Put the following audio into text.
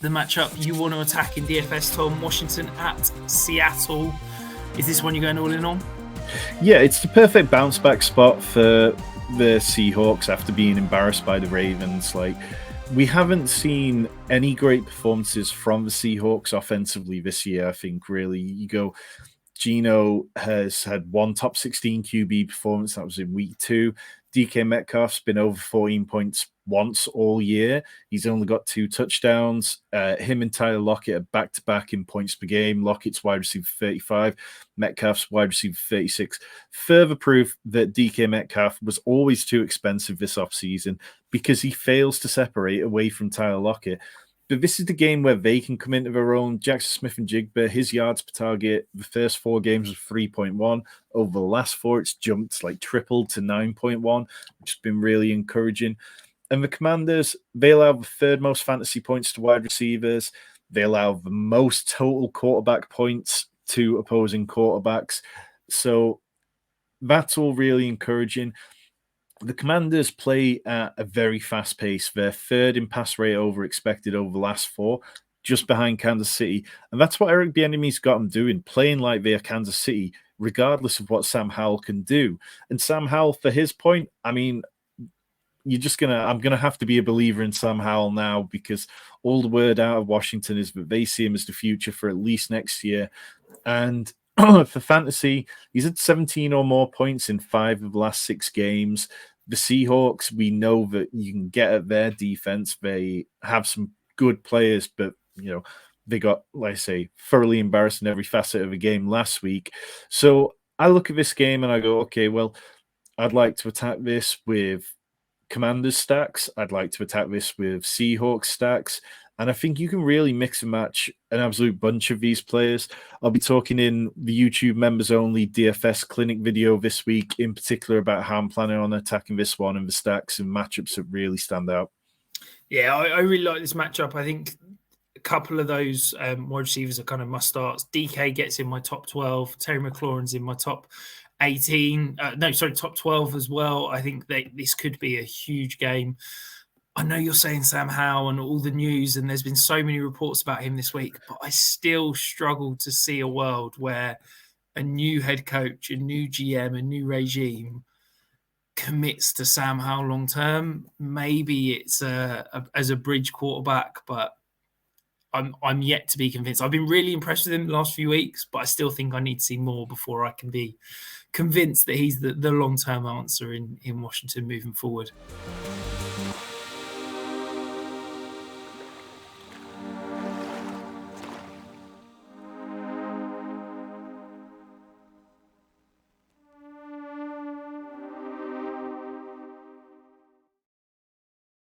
the matchup you want to attack in DFS, Tom. Washington at Seattle. Is this one you're going all in on? Yeah, it's the perfect bounce back spot for the Seahawks after being embarrassed by the Ravens. Like, we haven't seen any great performances from the Seahawks offensively this year. I think really you go, Geno has had one top 16 QB performance. That was in week 2. DK Metcalf's been over 14 points once all year. He's only got 2 touchdowns. Him and Tyler Lockett are back-to-back in points per game. Lockett's wide receiver 35. Metcalf's wide receiver 36. Further proof that DK Metcalf was always too expensive this offseason because he fails to separate away from Tyler Lockett. But this is the game where they can come into their own. Jackson Smith-Njigba, his yards per target, the first 4 games was 3.1. Over the last 4, it's jumped like tripled to 9.1, which has been really encouraging. And the Commanders, they allow the 3rd most fantasy points to wide receivers. They allow the most total quarterback points to opposing quarterbacks. So that's all really encouraging. The Commanders play at a very fast pace. They're 3rd in pass rate over expected over the last 4, just behind Kansas City. And that's what Eric Bieniemy's got them doing, playing like they're Kansas City, regardless of what Sam Howell can do. And Sam Howell, for his point, I mean, I'm gonna have to be a believer in Sam Howell now, because all the word out of Washington is that they see him as the future for at least next year. And for fantasy, he's had 17 or more points in 5 of the last 6 games. The Seahawks, we know that you can get at their defense. They have some good players, but they got, like I say, thoroughly embarrassed in every facet of the game last week. So I look at this game and I go, okay, well, I'd like to attack this with Commanders stacks. I'd like to attack this with Seahawks stacks. And I think you can really mix and match an absolute bunch of these players. I'll be talking in the YouTube members-only DFS clinic video this week, in particular about how I'm planning on attacking this one and the stacks and matchups that really stand out. Yeah, I really like this matchup. I think a couple of those wide receivers are kind of must-starts. DK gets in my top 12. Terry McLaurin's in my top 18. Top 12 as well. I think that this could be a huge game. I know you're saying Sam Howell and all the news, and there's been so many reports about him this week, but I still struggle to see a world where a new head coach, a new GM, a new regime commits to Sam Howell long term. Maybe it's as a bridge quarterback, but I'm yet to be convinced. I've been really impressed with him the last few weeks, but I still think I need to see more before I can be convinced that he's the long-term answer in Washington moving forward.